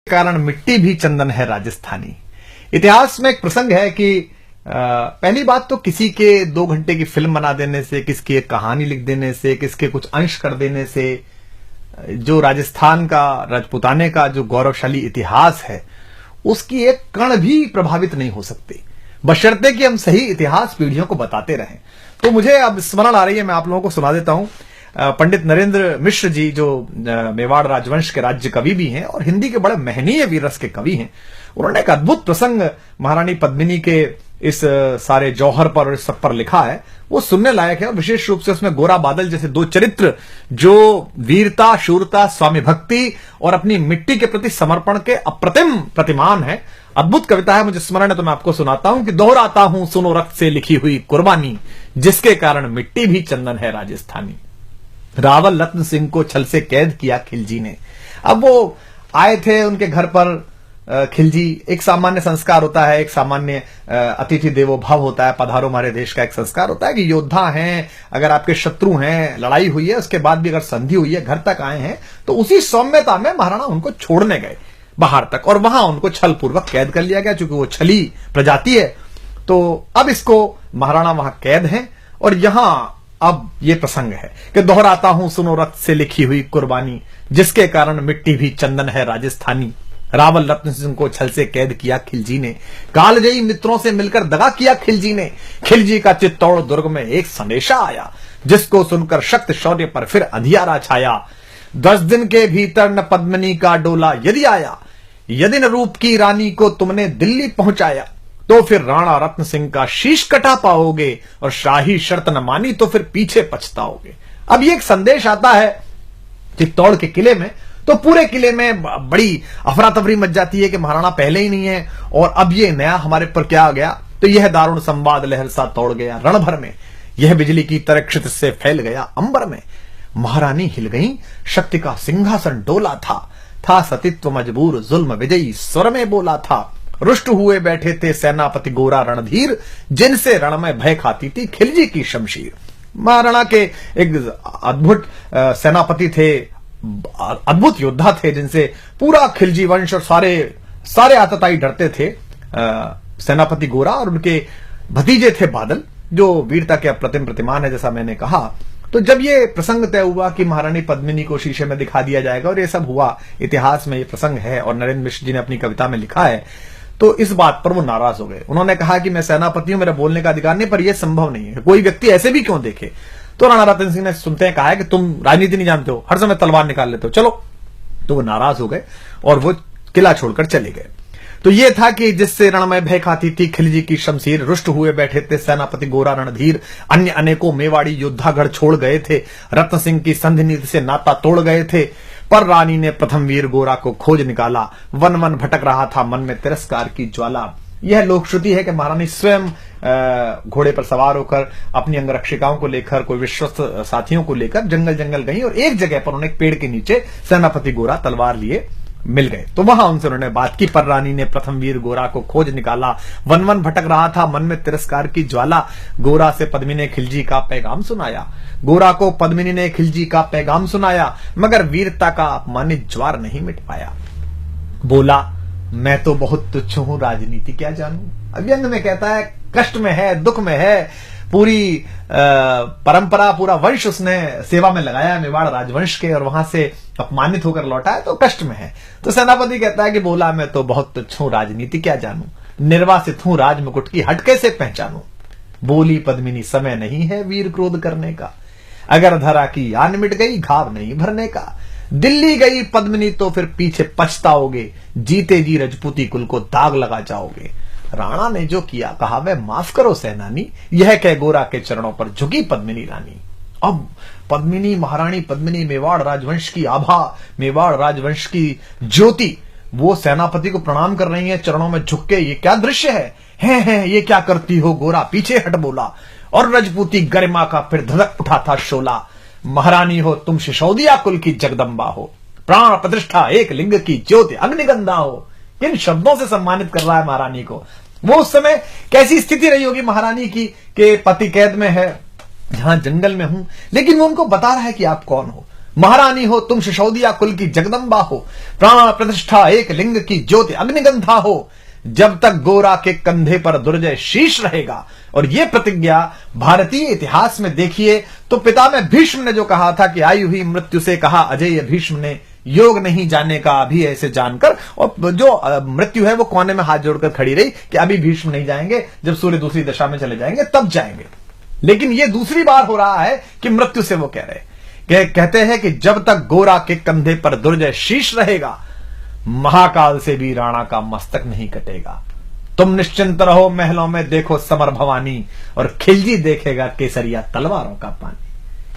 कारण मिट्टी भी चंदन है राजस्थानी। इतिहास में एक प्रसंग है कि पहली बात तो किसी के 2 घंटे की फिल्म बना देने से, किसकी एक कहानी लिख देने से, किसके कुछ अंश कर देने से जो राजस्थान का, राजपुताने का जो गौरवशाली इतिहास है उसकी एक कण भी प्रभावित नहीं हो सकती, बशर्ते कि हम सही इतिहास पीढ़ियों को बताते रहें। तो मुझे अब स्मरण आ रही है, मैं आप लोगों को सुना देता हूं। पंडित नरेंद्र मिश्र जी जो मेवाड़ राजवंश के राज्य कवि भी हैं और हिंदी के बड़े महनीय वीररस के कवि हैं, उन्होंने एक अद्भुत प्रसंग महारानी पद्मिनी के इस सारे जौहर पर और इस सब पर लिखा है। वो सुनने लायक है और विशेष रूप से उसमें गोरा बादल जैसे 2 चरित्र जो वीरता, शूरता, स्वामी भक्ति और अपनी मिट्टी के प्रति समर्पण के अप्रतिम प्रतिमान है। अद्भुत कविता है, मुझे स्मरण है तो मैं आपको सुनाता हूं कि दोहराता हूं सुनो रक्त से लिखी हुई कुर्बानी, जिसके कारण मिट्टी भी चंदन है राजस्थानी। रावल रत्न सिंह को छल से कैद किया खिलजी ने। अब वो आए थे उनके घर पर खिलजी, एक सामान्य संस्कार होता है, एक सामान्य अतिथि देवो भव होता है, पधारो हमारे देश का एक संस्कार होता है कि योद्धा हैं, अगर आपके शत्रु हैं, लड़ाई हुई है, उसके बाद भी अगर संधि हुई है, घर तक आए हैं, तो उसी सौम्यता में महाराणा उनको छोड़ने गए बाहर तक और वहां उनको छल पूर्वक कैद कर लिया गया। चूंकि वो छली प्रजाति है तो अब इसको महाराणा वहां कैद है और यहां अब ये प्रसंग है कि दोहराता हूं सुनो रक्त से लिखी हुई कुर्बानी, जिसके कारण मिट्टी भी चंदन है राजस्थानी। रावल रत्न सिंह को छल से कैद किया खिलजी ने, कालजयी मित्रों से मिलकर दगा किया खिलजी ने। खिलजी का चित्तौड़ दुर्ग में एक संदेशा आया, जिसको सुनकर शक्त शौर्य पर फिर अंधियारा छाया। 10 दिन के भीतर न पद्मिनी का डोला यदि आया, यदि न रूप की रानी को तुमने दिल्ली पहुंचाया, तो फिर राणा रत्न सिंह का शीश कटा पाओगे और शाही शर्त न मानी तो फिर पीछे पछताओगे। अब ये एक संदेश आता है चित्तौड़ के किले में, तो पूरे किले में बड़ी अफरा तफरी मच जाती है कि महाराणा पहले ही नहीं है और अब ये नया हमारे पर क्या आ गया। तो यह दारुण संवाद लहर सा तोड़ गया रण भर में, यह बिजली की तरह क्षितिज से फैल गया अंबर में। महारानी हिल गई, शक्ति का सिंहासन डोला था सतीत्व मजबूर जुल्म विजयी स्वर में बोला था। रुष्ट हुए बैठे थे सेनापति गोरा रणधीर, जिनसे रण में भय खाती थी खिलजी की शमशीर। महाराणा के एक अद्भुत सेनापति थे, अद्भुत योद्धा थे, जिनसे पूरा खिलजी वंश और सारे आतताई डरते थे। सेनापति गोरा और उनके भतीजे थे बादल, जो वीरता के अप्रतिम प्रतिमान है, जैसा मैंने कहा। तो जब ये प्रसंग तय हुआ कि महारानी पद्मिनी को शीशे में दिखा दिया जाएगा और ये सब हुआ, इतिहास में ये प्रसंग है और नरेंद्र मिश्र जी ने अपनी कविता में लिखा है, तो इस बात पर वो नाराज हो गए। उन्होंने कहा कि मैं सेनापति हूं, मेरा बोलने का अधिकार नहीं, पर यह संभव नहीं है, कोई व्यक्ति ऐसे भी क्यों देखे। तो राणा रतन सिंह ने सुनते हैं कहा है कि तुम राजनीति नहीं जानते हो, हर समय तलवार निकाल लेते हो, चलो। तो वो नाराज हो गए और वो किला छोड़कर चले गए। तो ये था कि जिससे रण में भय खाती थी खिलजी की शमशीर, रुष्ट हुए बैठे थे सेनापति गोरा रणधीर, अन्य अनेकों मेवाड़ी योद्धागढ़ छोड़ गए थे, रत्न सिंह की संधि नीति से नाता तोड़ गए थे। पर रानी ने प्रथम वीर गोरा को खोज निकाला, वन वन भटक रहा था मन में तिरस्कार की ज्वाला। यह लोकश्रुति है कि महारानी स्वयं घोड़े पर सवार होकर अपनी अंगरक्षिकाओं को लेकर, कोई विश्वस्त साथियों को लेकर जंगल जंगल गई और एक जगह पर उन्हें एक पेड़ के नीचे सेनापति गोरा तलवार लिए मिल गए। तो वहां उनसे उन्होंने बात की। पर रानी ने प्रथम वीर गोरा को खोज निकाला, वन वन भटक रहा था मन में तिरस्कार की ज्वाला। गोरा से पद्मिनी ने खिलजी का पैगाम सुनाया, गोरा को पद्मिनी ने खिलजी का पैगाम सुनाया, मगर वीरता का अपमानित ज्वार नहीं मिट पाया। बोला मैं तो बहुत तुच्छ हूं, राजनीति क्या जानूं। अव्यंग में कहता है कष्ट में है, दुख में है, पूरी परंपरा, पूरा वंश उसने सेवा में लगाया मेवाड़ राजवंश के और वहां से अपमानित होकर लौटा है, तो कष्ट में है। तो सेनापति कहता है कि बोला मैं तो बहुत तुच्छ हूं, राजनीति क्या जानूं, निर्वासित हूं, राज मुकुट की हट कैसे पहचानूं। बोली पद्मिनी समय नहीं है वीर क्रोध करने का, अगर धरा की आन मिट गई घाव नहीं भरने का। दिल्ली गई पद्मिनी तो फिर पीछे पछताओगे, जीते जी रजपूती कुल को दाग लगा जाओगे। राणा ने जो किया कहा वह माफ करो सेनानी, यह कह गोरा के चरणों पर झुकी पद्मिनी रानी। अब पद्मिनी, महारानी पद्मिनी, मेवाड़ राजवंश की आभा, मेवाड़ राजवंश की ज्योति, वो सेनापति को प्रणाम कर रही है चरणों में झुक के। ये क्या दृश्य है, ये क्या करती हो गोरा, पीछे हट बोला। और रजपूती गरिमा का फिर धधक उठा था शोला। महारानी हो तुम सिसोदिया कुल की जगदम्बा हो, प्राण प्रतिष्ठा एक लिंग की ज्योति अग्निगंधा हो। किन शब्दों से सम्मानित कर रहा है महारानी को। वो उस समय कैसी स्थिति रही होगी महारानी की कि पति कैद में है, जहां जंगल में हूं, लेकिन वो उनको बता रहा है कि आप कौन हो। महारानी हो तुम सिसोदिया कुल की जगदम्बा हो, प्राण प्रतिष्ठा एक लिंग की ज्योति अग्निगंधा हो, जब तक गोरा के कंधे पर दुर्जय शीश रहेगा। और यह प्रतिज्ञा भारतीय इतिहास में देखिए तो पितामह भीष्म ने जो कहा था कि आई हुई मृत्यु से कहा अजय भीष्म ने, योग नहीं जाने का अभी ऐसे जानकर, और जो मृत्यु है वो कोने में हाथ जोड़कर खड़ी रही कि अभी भीष्म नहीं जाएंगे, जब सूर्य दूसरी दिशा में चले जाएंगे तब जाएंगे। लेकिन यह दूसरी बार हो रहा है कि मृत्यु से वो कह रहे, कहते हैं कि जब तक गोरा के कंधे पर दुर्जय शीश रहेगा, महाकाल से भी राणा का मस्तक नहीं कटेगा। तुम निश्चिंत रहो महलों में देखो समर भवानी, और खिलजी देखेगा केसरिया तलवारों का पानी।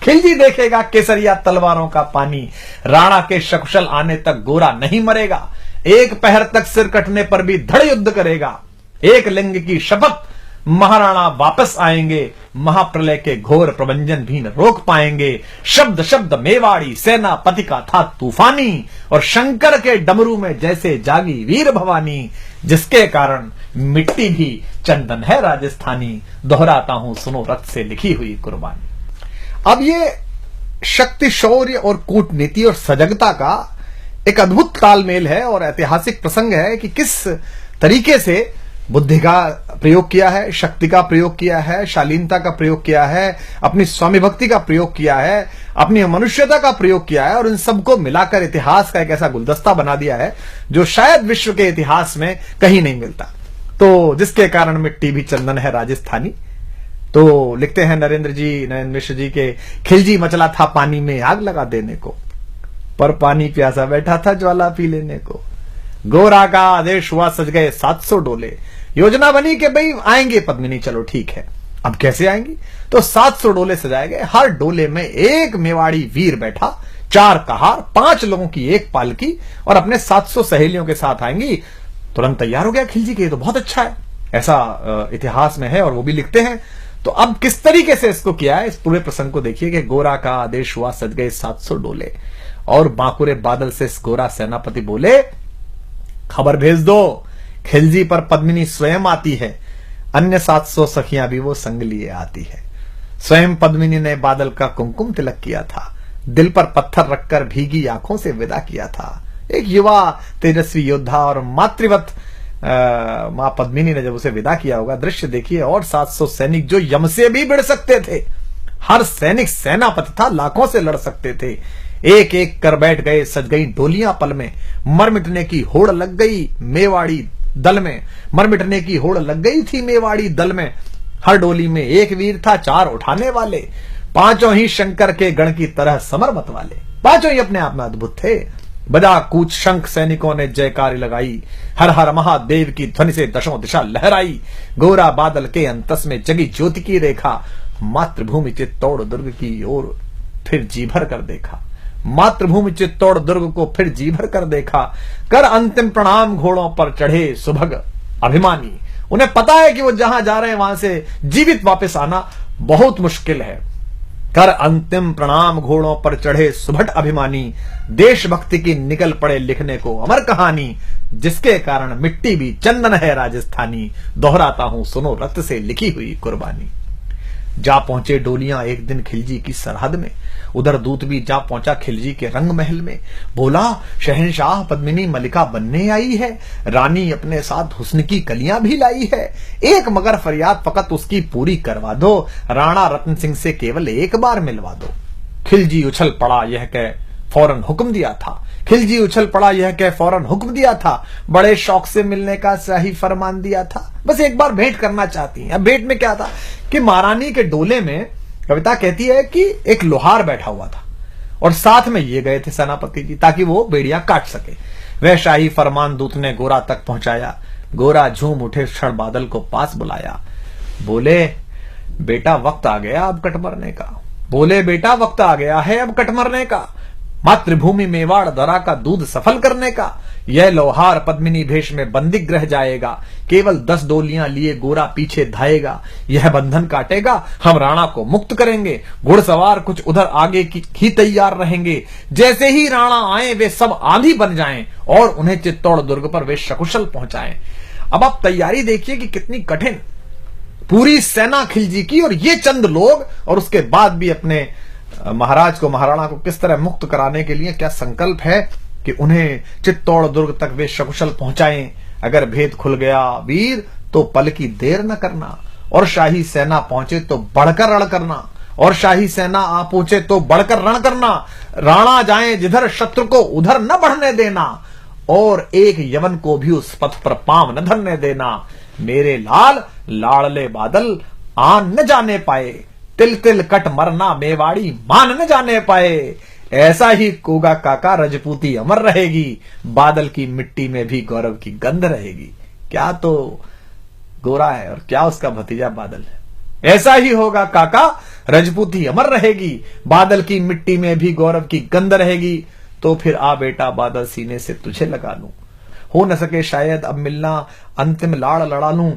खिलजी देखेगा केसरिया तलवारों का पानी। राणा के सकुशल आने तक गोरा नहीं मरेगा, एक पहर तक सिर कटने पर भी धड़ युद्ध करेगा। एक लिंग की शपथ, महाराणा वापस आएंगे, महाप्रलय के घोर प्रबंजन भी न रोक पाएंगे। शब्द शब्द मेवाड़ी सेनापति का था तूफानी, और शंकर के डमरू में जैसे जागी वीर भवानी, जिसके कारण मिट्टी भी चंदन है राजस्थानी। दोहराता हूं सुनो रक्त से लिखी हुई कुर्बानी। अब ये शक्ति, शौर्य और कूटनीति और सजगता का एक अद्भुत तालमेल है और ऐतिहासिक प्रसंग है कि किस तरीके से बुद्धि का प्रयोग किया है, शक्ति का प्रयोग किया है, शालीनता का प्रयोग किया है, अपनी स्वामी भक्ति का प्रयोग किया है, अपनी मनुष्यता का प्रयोग किया है, और इन सबको मिलाकर इतिहास का एक ऐसा गुलदस्ता बना दिया है जो शायद विश्व के इतिहास में कहीं नहीं मिलता। तो जिसके कारण मिट्टी भी चंदन है राजस्थानी। तो लिखते हैं नरेंद्र मिश्र जी के, खिलजी मचला था पानी में आग लगा देने को, पर पानी प्यासा बैठा था ज्वाला पी लेने को। गोरा का आदेश हुआ सज गए 700 डोले, योजना बनी कि भाई आएंगे पद्मिनी, चलो ठीक है। अब कैसे आएंगी? तो 700 डोले सजाए गए, हर डोले में एक मेवाड़ी वीर बैठा, 4 कहार, 5 लोगों की एक पालकी, और अपने 700 सहेलियों के साथ आएंगी। तुरंत तैयार हो गया खिलजी के, ये तो बहुत अच्छा है, ऐसा इतिहास में है और वो भी लिखते हैं। तो अब किस तरीके से इसको किया है, इस पूरे प्रसंग को देखिए कि गोरा का आदेश हुआ सज गए 700 डोले, और बांकुरे बादल से इस गोरा सेनापति बोले खबर भेज दो, खिलजी पर पद्मिनी स्वयं आती है, अन्य 700 सखियां भी वो संग लिए आती है। स्वयं पद्मिनी ने बादल का कुमकुम तिलक किया था, दिल पर पत्थर रखकर भीगी आंखों से विदा किया था। एक युवा तेजस्वी योद्धा और मातृवत मां पद्मिनी ने जब उसे विदा किया होगा, दृश्य देखिए। और 700 सैनिक जो यम से भी भिड़ सकते थे, हर सैनिक सेनापति था, लाखों से लड़ सकते थे, एक एक कर बैठ गए, सज गई डोलियां पल में, मर मिटने की होड़ लग गई मेवाड़ी दल में, मर मिटने की होड़ लग गई थी मेवाड़ी दल में। हर डोली में एक वीर था, 4 उठाने वाले, पांचों ही शंकर के गण की तरह समर मत वाले, पांचों ही अपने आप में अद्भुत थे। बजा कूच शंख सैनिकों ने जयकारी लगाई, हर हर महादेव की ध्वनि से दशों दिशा लहराई। गोरा बादल के अंतस में जगी ज्योति की रेखा, मातृभूमि चित्तौड़ दुर्ग की ओर फिर जी भर कर देखा, मातृभूमि चित्तौड़ दुर्ग को फिर जी भर कर देखा। कर अंतिम प्रणाम घोड़ों पर चढ़े सुभग अभिमानी, उन्हें पता है कि वो जहां जा रहे हैं वहां से जीवित वापस आना बहुत मुश्किल है। कर अंतिम प्रणाम घोड़ों पर चढ़े सुभट अभिमानी, देशभक्ति की निकल पड़े लिखने को अमर कहानी, जिसके कारण मिट्टी भी चंदन है राजस्थानी। दोहराता हूं सुनो रक्त से लिखी हुई कुर्बानी। जा पहुंचे डोलियां एक दिन खिलजी की सरहद में, उधर दूत भी जा पहुंचा खिलजी के रंग महल में। बोला शहंशाह पद्मिनी मलिका बनने आई है, रानी अपने साथ हुस्न की कलियां भी लाई है, एक मगर फरियाद फकत उसकी पूरी करवा दो, राणा रतन सिंह से केवल एक बार मिलवा दो। खिलजी उछल पड़ा यह कह फौरन हुक्म दिया था, खिलजी उछल पड़ा यह कह फौरन हुक्म दिया था, बड़े शौक से मिलने का सही फरमान दिया था, बस एक बार भेंट करना चाहती हैं। अब भेंट में क्या था कि महारानी के डोले में कविता कहती है कि एक लोहार बैठा हुआ था और साथ में ये गए थे सेनापति जी, ताकि वो बेड़ियां काट सके। वह शाही फरमान दूत ने गोरा तक पहुंचाया, गोरा झूम उठे क्षण बादल को पास बुलाया, बोले बेटा वक्त आ गया अब कट मरने का, बोले बेटा वक्त आ गया है अब कट मरने का, मातृभूमि मेवाड़ दरा का दूध सफल करने का। यह लोहार पद्मिनी भेष में बंदिग रह जाएगा, केवल 10 डोलियां लिए गोरा पीछे धाएगा, यह बंधन काटेगा हम राणा को मुक्त करेंगे, घुड़सवार कुछ उधर आगे की ही तैयार रहेंगे, जैसे ही राणा आए वे सब आंधी बन जाएं और उन्हें चित्तौड़ दुर्ग पर वे सकुशल पहुंचाएं। अब आप तैयारी देखिए कि कितनी कठिन, पूरी सेना खिलजी की और ये चंद लोग, और उसके बाद भी अपने महाराज को, महाराणा को किस तरह मुक्त कराने के लिए क्या संकल्प है कि उन्हें चित्तौड़ दुर्ग तक वे सकुशल पहुंचाएं। अगर भेद खुल गया वीर तो पल की देर न करना, और शाही सेना पहुंचे तो बढ़कर रण करना, और शाही सेना आ पहुंचे तो बढ़कर रण करना। राणा जाए जिधर शत्रु को उधर न बढ़ने देना, और एक यवन को भी उस पथ पर पांव न धरने देना। मेरे लाल लाड़ले बादल आन न जाने पाए, तिल तिल कट मरना मेवाड़ी मान न जाने पाए। ऐसा ही कोगा काका रजपूती अमर रहेगी, बादल की मिट्टी में भी गौरव की गंध रहेगी। क्या तो गोरा है और क्या उसका भतीजा बादल है। ऐसा ही होगा काका, रजपूती अमर रहेगी, बादल की मिट्टी में भी गौरव की गंध रहेगी। तो फिर आ बेटा बादल, सीने से तुझे लगा लूं, हो न सके शायद अब मिलना, अंतिम लाड़ लड़ा लूं।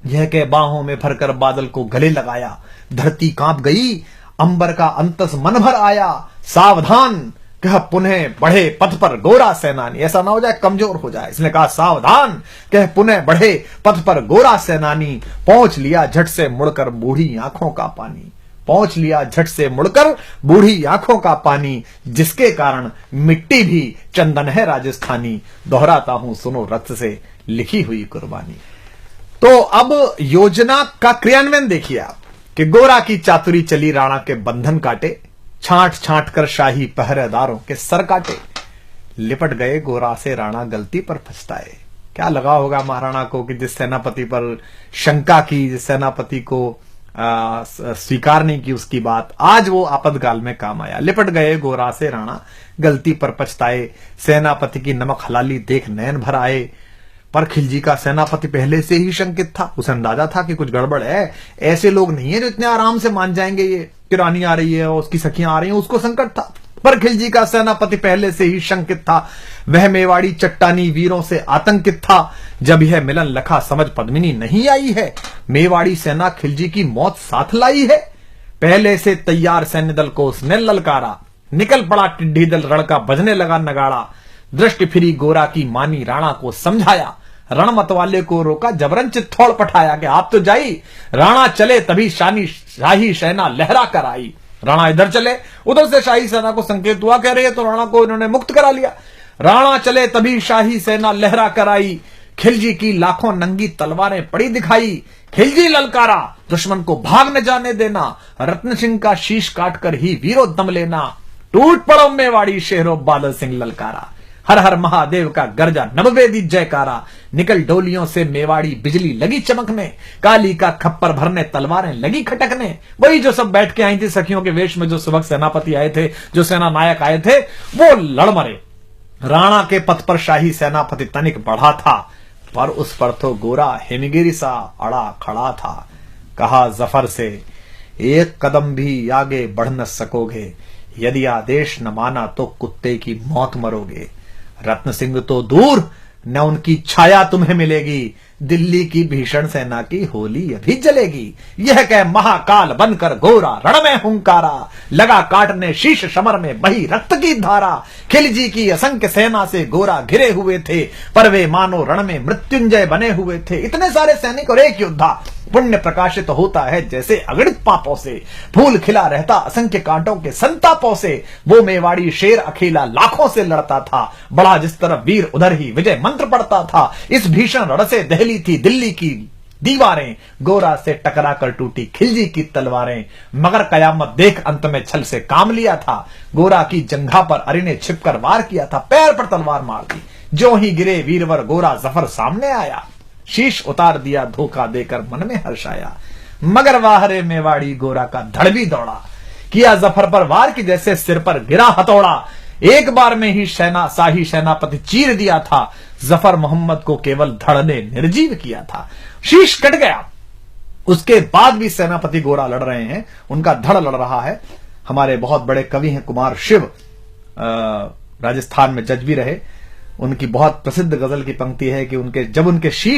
यह कह बाहों में भरकर बादल को गले लगाया। धरती कांप गई, अंबर का अंतस मन भर आया। सावधान कह पुनः बढ़े पथ पर गोरा सेनानी। ऐसा ना हो जाए कमजोर हो जाए, इसने कहा सावधान कह पुनः बढ़े पथ पर गोरा सेनानी। पहुंच लिया झट से मुड़कर बूढ़ी आंखों का पानी, पहुंच लिया झट से मुड़कर बूढ़ी आंखों का पानी। जिसके कारण मिट्टी भी चंदन है राजस्थानी, दोहराता हूं सुनो रक्त से लिखी हुई कुर्बानी। तो अब योजना का क्रियान्वयन देखिए आप कि गोरा की चातुरी चली, राणा के बंधन काटे, छांट छांट कर शाही पहरेदारों के सर काटे। लिपट गए गोरा से राणा, गलती पर पछताए। क्या लगा होगा महाराणा को कि जिस सेनापति पर शंका की, जिस सेनापति को स्वीकार नहीं की उसकी बात, आज वो आपातकाल में काम आया। लिपट गए गोरा से राणा, गलती पर पछताए। सेनापति की नमक हलाली देख नयन भर आए। पर खिलजी का सेनापति पहले से ही शंकित था, उसे अंदाजा था कि कुछ गड़बड़ है। ऐसे लोग नहीं है जो इतने आराम से मान जाएंगे ये कि रानी आ रही है और उसकी सखियां आ रही हैं, उसको संकट था। पर खिलजी का सेनापति पहले से ही शंकित था। वह मेवाड़ी चट्टानी वीरों से आतंकित था। जब यह मिलन लखा समझ पद्मिनी नहीं आई है, मेवाड़ी सेना खिलजी की मौत साथ लाई है। पहले से तैयार सैन्य दल को उसने ललकारा, निकल पड़ा टिड्डी दल, रणका बजने लगा नगाड़ा। दृष्टि फिरी गोरा की मानी, राणा को समझाया, रण मतवाले को रोका, जबरन चित्तौड़ पठाया कि आप तो जाई। राणा चले तभी शाही सेना लहरा कर आई। राणा इधर चले, उधर से शाही सेना को संकेत हुआ, कह रही है तो राणा को इन्होंने मुक्त करा लिया। राणा चले तभी शाही सेना लहरा कर आई। खिलजी की लाखों नंगी तलवारें पड़ी दिखाई। खिलजी ललकारा, दुश्मन को भाग न जाने देना, रत्न सिंह का शीश काटकर ही वीरो दम लेना। टूट पड़ो मेवाड़ी शेरो, बादल सिंह ललकारा। हर हर महादेव का गर्जा, नववेदी जयकारा। निकल डोलियों से मेवाड़ी, बिजली लगी चमकने, काली का खप्पर भरने, तलवारें लगी खटकने। वही जो सब बैठ के आई थी सखियों के वेश में, जो सुबह सेनापति आए थे, जो सेना नायक आए थे, वो लड़ मरे। राणा के पथ पर शाही सेनापति तनिक बढ़ा था, पर उस पर तो गोरा हिमगिरी सा अड़ा खड़ा था। कहा जफर से, एक कदम भी आगे बढ़ न सकोगे, यदि आदेश न माना तो कुत्ते की मौत मरोगे। रत्न सिंह तो दूर, न उनकी छाया तुम्हें मिलेगी, दिल्ली की भीषण सेना की होली अभी जलेगी। यह कह महाकाल बनकर गोरा रण में हुंकारा, लगा काटने शीश समर में बही रक्त की धारा। खिलजी की असंख्य सेना से गोरा घिरे हुए थे, पर वे मानो रण में मृत्युंजय बने हुए थे। इतने सारे सैनिक और एक योद्धा, पुण्य प्रकाशित होता है जैसे अगणित पापों से, फूल खिला रहता असंख्य कांटों के संतापों से। वो मेवाड़ी शेर अकेला लाखों से लड़ता था, बड़ा जिस तरफ वीर उधर ही विजय मंत्र पड़ता था। इस भीषण रण से दहली थी दिल्ली की दीवारें, गोरा से टकरा कर टूटी खिलजी की तलवारें। मगर कयामत देख अंत में छल से काम लिया था, गोरा की जंघा पर अरि ने छिपकर वार किया था, पैर पर तलवार मार दी। जो ही गिरे वीरवर गोरा जफर सामने आया, शीश उतार दिया धोखा देकर मन में हर्ष आया। मगर वाहरे मेवाड़ी गोरा का धड़ भी दौड़ा, किया जफर पर वार की जैसे सिर पर गिरा हथौड़ा। एक बार में ही शाही सेनापति चीर दिया था, जफर मोहम्मद को केवल धड़ ने निर्जीव किया था। शीश कट गया, उसके बाद भी सेनापति गोरा लड़ रहे हैं, उनका धड़ लड़ रहा है। हमारे बहुत बड़े कवि हैं कुमार शिव, राजस्थान में जज भी रहे। उनकी बहुत प्रसिद्ध गजल की पंक्ति है कि जब उनके शीश